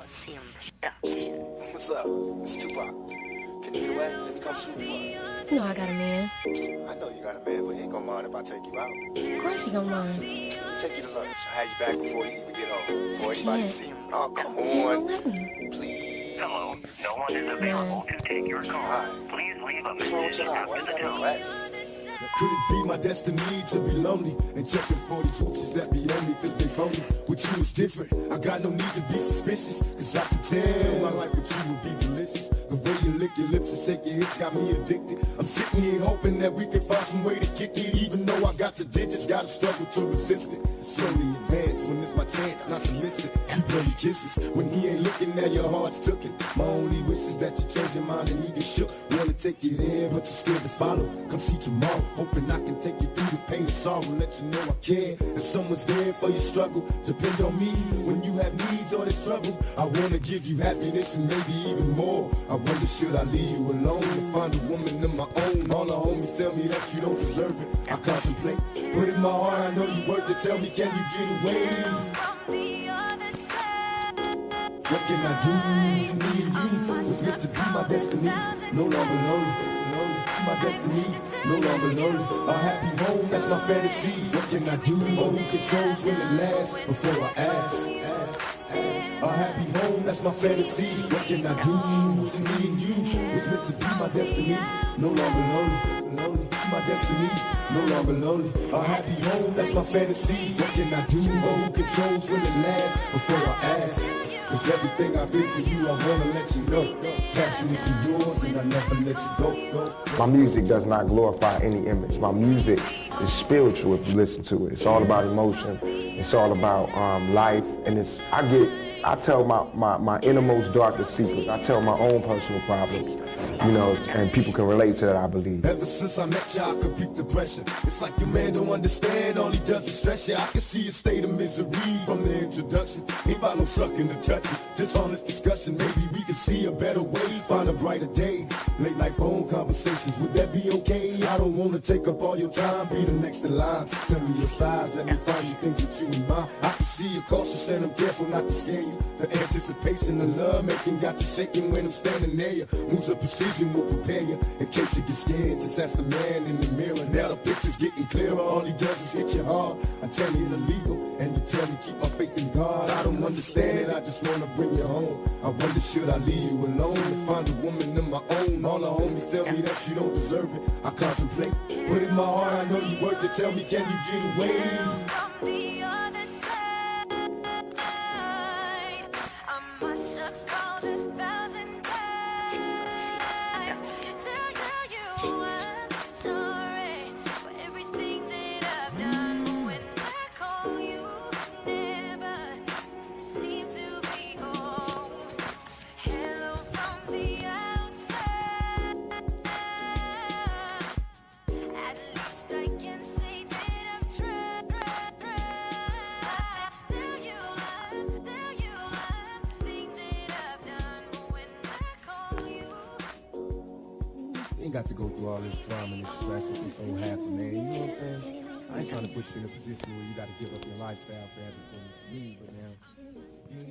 What's up? It's Tupac. Can you get away? Let me come shoot you up. You know I got a man. I know you got a man, but he ain't gonna mind if I take you out. Of course he gonna mind. Take you to lunch. I'll have you back before you even get home. Before anybody can't. see him. Oh, come He on. won't let me. Please. Hello, no one is available to take your call. Please leave a What's wrong with message your eye? after Why you the got no tone. glasses? Could it be my destiny to be lonely and checking for these hoochies that be on me cause they phony? With you is different, I got no need to be suspicious, cause I can tell my life with you would be delicious. The way you lick your lips and shake your hips got me addicted. I'm sitting here hoping that we can find some way to kick it. Even though I got the digits, gotta struggle to resist it. Slowly advance when it's my chance not to miss it. You blow your kisses when he ain't looking at your heart's took it. My only wish is that you change your mind and he get shook. Wanna take you there but you're scared to follow. Come see tomorrow, hoping I can take you through the pain and sorrow. Let you know I care and someone's there for your struggle. Depend on me when you have needs or there's trouble. I wanna give you happiness and maybe even more. I wonder should I leave you alone to find a woman of my own. All the homies tell me that you don't deserve it. I contemplate, but in my heart I know you worth it. Tell me, can you get away? What can I do? Me and you was meant to be my destiny. No longer lonely, my destiny. No longer lonely. A happy home, that's my fantasy. What can I do? Oh, who controls when it lasts? Before I ask. A happy home, that's my fantasy. What can I do? Me and you was meant to be my destiny. No longer lonely, my destiny. No longer lonely. A happy home, that's my fantasy. What can I do? Oh, who controls when it lasts? Before I ask. Cause everything I feel for you, I wanna let you know. Passionately yours, and I never let you go. My music does not glorify any image. My music is spiritual if you listen to it. It's all about emotion. It's all about life. And I tell my innermost darkest secrets. I tell my own personal problems, you know, and people can relate to that, I believe. Ever since I met you, I could beat the pressure. It's like your man don't understand, all he does is stress you. I can see a state of misery from the introduction. Ain't about no sucking to touch you, just honest discussion. Maybe we can see a better way, find a brighter day. Late night phone conversations, would that be okay? I don't wanna take up all your time, be the next in line. Tell me your size, let me find you things with you in mind. I can see you're cautious and I'm careful not to scare you. The anticipation of love making got you shaking when I'm standing near you. Moves of precision will prepare you in case you get scared. Just ask the man in the mirror. Now the picture's getting clearer. All he does is hit you hard. I tell you to leave him, and you tell me keep my faith in God. I don't understand it, I just wanna bring you home. I wonder should I leave you alone to find a woman of my own. All the homies tell me that you don't deserve it. I contemplate, but in my heart I know you worth it. Tell me, can you get away? Ain't got to go through all this drama and this stress with this old half a man, you know what I'm saying? I ain't trying to put you in a position where you got to give up your lifestyle for everything for me, but now, you